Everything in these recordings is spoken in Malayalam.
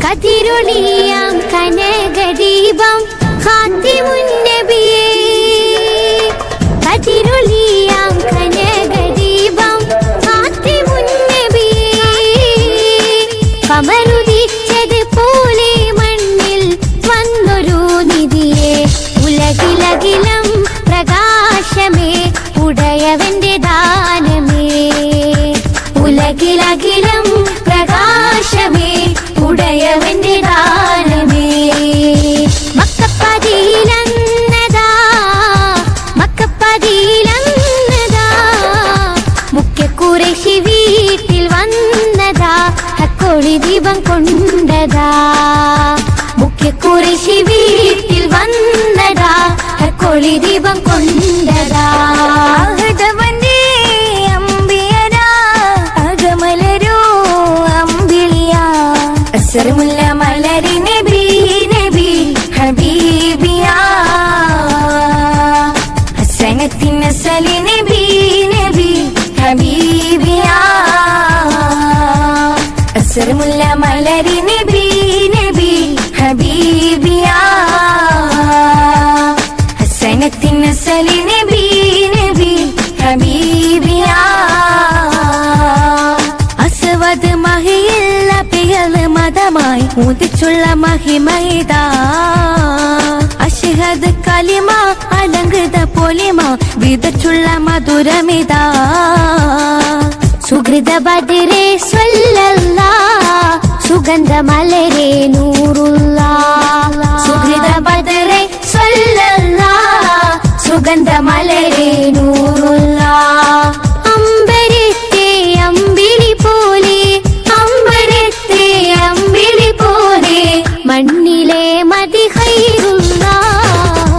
കതിരൊളിയാം കനകദീപം ഖാതിമുൻ നബിയേ, കതിരൊളിയാം കനകദീപം ഖാതിമുൻ നബിയേ, കമറുദിച്ചത് പോലെ മണ്ണിൽ വന്നൊരു നിധിയെ, ഉലകിലകിലം പ്രകാശമേ ഉടയവന്റെ ദാനമേ, ഉലകിലകിലം പ്രകാശമേ ഉടയവന്റെ ദാനമേ. മക്കപ്പതിയിലന്നതാ മക്കപ്പതിയിലന്നതാ, മുഖ്യ ഖുറൈശി വീട്ടിൽ വന്നതാ, ഹക്കോളി ദീപം കൊണ്ടതാ, മുഖ്യ ഖുറൈശി വീട്ടിൽ വന്നതാ, ഹക്കോളി ദീപം കൊണ്ടതാ. അഹദവന്റെ അമ്പിയരാ അകമലരോ അമ്പിളിയാ, അസ്സറുമുല്ല മലരി നബി നബി ഹബീബിയാ, ഹസനത്തിൻ നസലി നബി നബി ഹബീബിയാ, അസ്സറുമുല്ല മലരി നബി നബി ഹബീബിയാ, ഹസനത്തിൻ നസലി നബി നബി ഹബീബിയാ. അസ്വദ് മഹിയുള്ള പിയൽ മതമായി ഉദിച്ചുള്ള മഹിമൈതാ, അഷ്ഹദ് കലിമ അലങ്കൃത പൊലിമ വിതച്ചുള്ള മധുരമിതാ. സുഹൃത ബദരേ സ്വല്ലല്ലാഹ്, സുഗന്ധ മലരേ നൂറുല്ലാഹ്, സുഹൃത ബദരേ സ്വല്ലല്ലാഹ്, സുഗന്ധ മലരേ നൂറുല്ലാഹ്. അമ്പരത്തെ അമ്പിളി പോലെ, അമ്പരത്തെ അമ്പിളി പോലെ, മണ്ണിലെ മതി ഖൈറുല്ലാഹ്.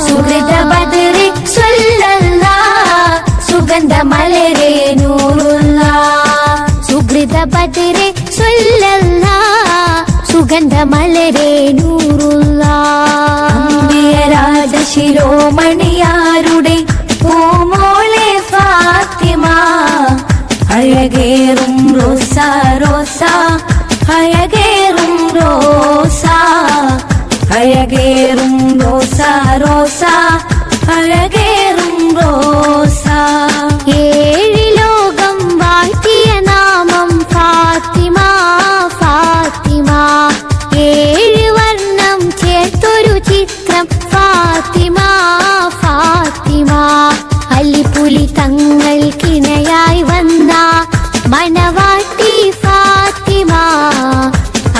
സുഹൃത ബദരേ സ്വല്ലല്ലാഹ്, സുഗന്ധ മലരേ നൂറുല്ലാഹ്. സുഹൃത ബദരേ സ്വല്ലല്ലാഹ്, സുഗന്ധ മലരേ നൂറുല്ലാഹ്. അമ്പിയരാജ ശിരോമണിയാരുടെ പൂമോളെ ഫാത്തിമ, അഴകേറും റോസ റോസ, അഴകേറും റോസ, അഴകേറും റോസ റോസ, അഴകേറും റോസ. ഏഴ് ലോകം വാഴ്ത്തിയ നാമം ഫാത്തിമ ഫാത്തിമ, ഏഴ് വർണ്ണം ചേർത്തൊരു ചിത്രം ഫാത്തിമ ഫാത്തിമ, അലിപുലി തങ്ങൾക്കിണയായി വന്ന മണവാട്ടി ഫാത്തിമ,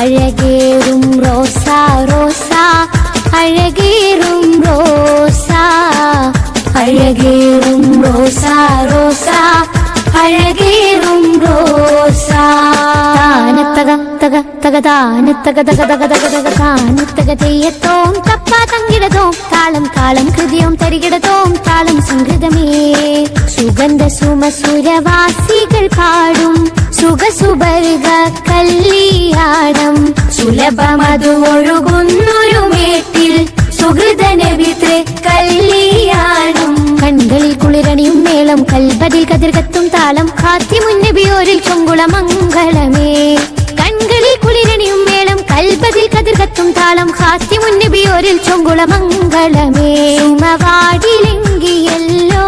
അഴകേറും റോസ റോസ, അഴകേറും റോസ, അഴകേറും റോസ റോസ, അഴകേറും റോസ. താനത്തക തക തക താനത്തക തക തക തക തക താനത്തക തെയ്യത്തോം തപ്പ തങ്കിടതോം, താളം താളം ഹൃദയം തരികിടതോം, താളം സംഗൃതമേ. സുഗന്ധ സുമസുരവാസികൾ പാടും സുഖസുബർഗ കല്യാണം, സുലഭമതു ഒഴുകുന്നൊരു മേട്ടിൽ സുഹൃത നബിതേ കല്യാണം. കൺകളിൽ കുളിരണിയും മേളം, കൽബതിൽ കതിർകത്തും താളം, ഖാതിമുൻ നബിയോരിൽ ചൊങ്കുള മംഗളമേ. കൺകളിൽ കുളിരണിയും മേളം, കൽബതിൽ കതിർകത്തും താളം, ഖാതിമുൻ നബിയോരിൽ ചൊങ്കുള മംഗളമേ. സുമവാടിലെങ്കിയല്ലോ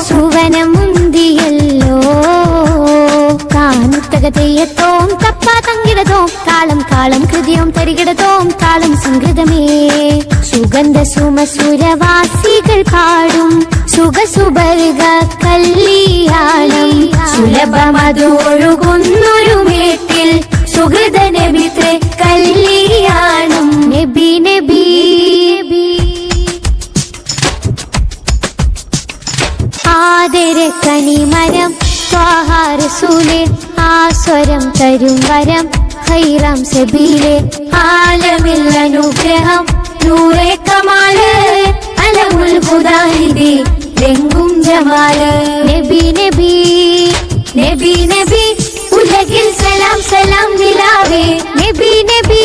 സുവനമുന്തിയല്ലോ, താനുത്തക തെയ്യത്തോം തപ്പ തങ്കിടതോം, താളം താളം ഹൃദയം തരികിടതോം, താളം സംഗൃതമേ. സുഗന്ധ സുമസുരവാസികൾ പാടും സുഖസുബർഗ കല്യാണം, സുലഭമതു ഒഴുകുന്നൊരു മേട്ടിൽ സുഹൃത നബിതേ കല്യാണം. നബി നബി ആദര കനിമരം ത്വാഹ റസൂലേ, ആസ്വരം തരും വരം ഖൈറാം സബീലേ. ആലമിൽ അനുഗ്രഹം നൂറേ കമാല്, അലമുൽ ഹുദാനിധി രംഗും ജമാല്. നബി നബി നബി നബി ഉലകിൽ സലാം സലാം നിലാവേ, നബി നബി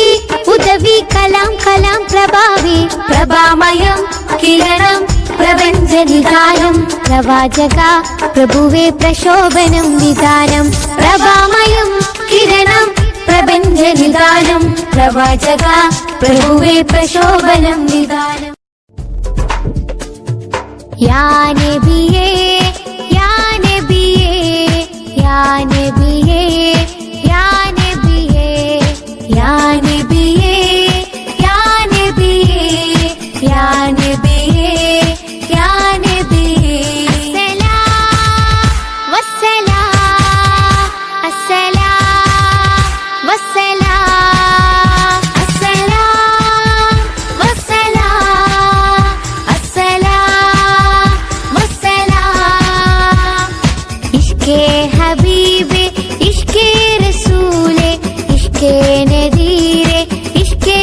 ഉദവി കലാം കലാം പ്രഭാവേ, പ്രഭാമയം കിരണം പ്രപഞ്ചനിധാനം. പ്രവാചക പ്രഭുവേ പ്രശോഭനം വിധാനം, പ്രഭാ പ്രവാചക പ്രഭുവേ പ്രശോഭനം നിദാനം. യാ നബിയേ യാ നബിയേ യാ നബിയേ യാ നബിയേ യാ നബിയേ യാ നബിയേ യാ നബിയേ യാ നബിയേ അസ്സലാം വസ്സലാം അസ്സലാം വസ്സലാം അസ്സലാം വസ്സലാം ഇഷ്കേ ഹബീബേ ഇഷ്കേ റസൂലേ ഇഷ്കേ നദീരേ ഇഷ്കേ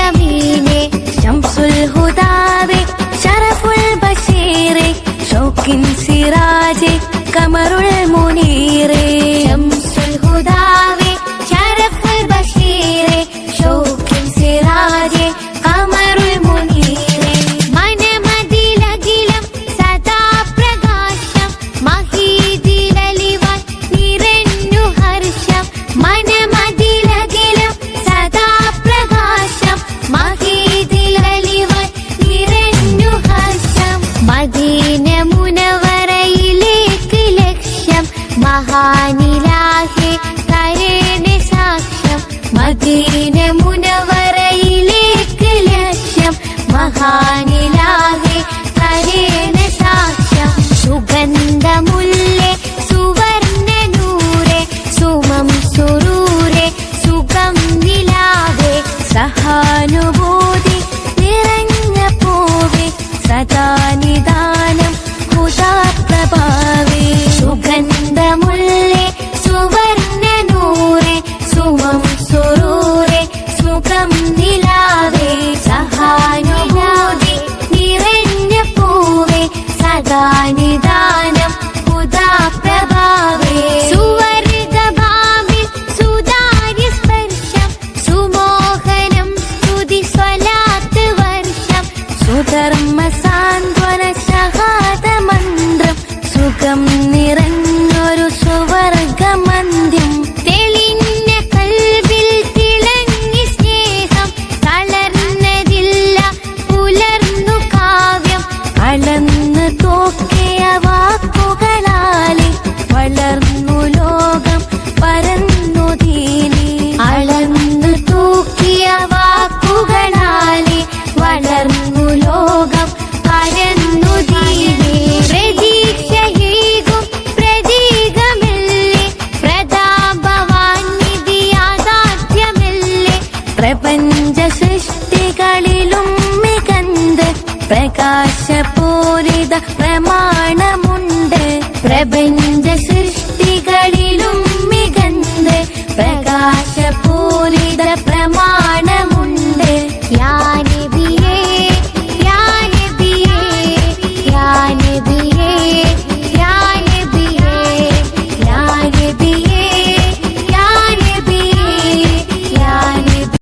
അമീനേ ശംസുൽ ഹുദാവേ ശറഫുൽ ബശീറേ ഷൗക്കിൻ സിറാജേ കമറുൽ മുനീറേ ശംസുൽ ഹുദാവേ ശറഫുൽ ബശീറേ ഷൗക്കിൻ സിറാജേ കമറുൽ മുനീറേ മനമതിലകിലം സദാ പ്രകാശം മഹീദിലലിവാൻ നിറഞ്ഞു ഹർഷം മനമതിലകിലം സദാ പ്രകാശം മഹീദിലലിവാൻ നിറഞ്ഞു ഹർഷം മദീന മുനവറയിലേക്ക് ലക്ഷ്യം മഹാനിലാഹെ കരേണെ സാക്ഷ്യം മദീന മുനവറയിലേക്ക് ലക്ഷ്യം മഹാനിലാഹെ കരേണെ സാക്ഷ്യം സുഗന്ധമുല്ലേ സുവർണ്ണ നൂരേ സുമം സുരൂരേ സുഖം നിലാവേ സഹാനുഭൂതി നിറഞ്ഞ പൂവേ സദാ നിദാനം ഹുദാപ്രഭാവേ സുഗന്ധമുല്ലേ സുവർണ്ണ നൂരേ സുമം സുരൂരേ സുഖം നിലാവേ സഹാനുഭൂതി നിറഞ്ഞ പൂവേ സദാ നിദാനം ഹുദാപ്രഭാവേ സുവർഗഭാവിൽ സുതാര്യ സ്പർശം സുമോഹനം സ്തുതി സ്വലാത്ത് വർഷം സുധർമ്മ സാന്ത്വന ശഹാദ മന്ത്രം സുഖം നിറഞ്ഞൊരു സുവർഗമന്ത്യം തെളിഞ്ഞ കൽവിൽ തിളങ്ങി സ്നേഹം തളർന്നതില്ല പുലർന്നു കാവ്യം അളന്നു തോക്കിയ വാക്കുകളാലെ വളർന്നു ലോകം പരന്നു ദീനി അളന്നു തൂക്കിയ വാക്കുകളാലെ വളർന്നു ലോകം പരന്നു ദീനി പ്രതീക്ഷയേകും പ്രതീകമല്ലേ പ്രതാപവാനിധി യാഥാർത്ഥ്യമല്ലേ പ്രപഞ്ച സൃഷ്ടികളിലും മികന്ത് പ്രകാശപൂരിത പ്രമാണമുണ്ട് പ്രപഞ്ച സൃഷ്ടി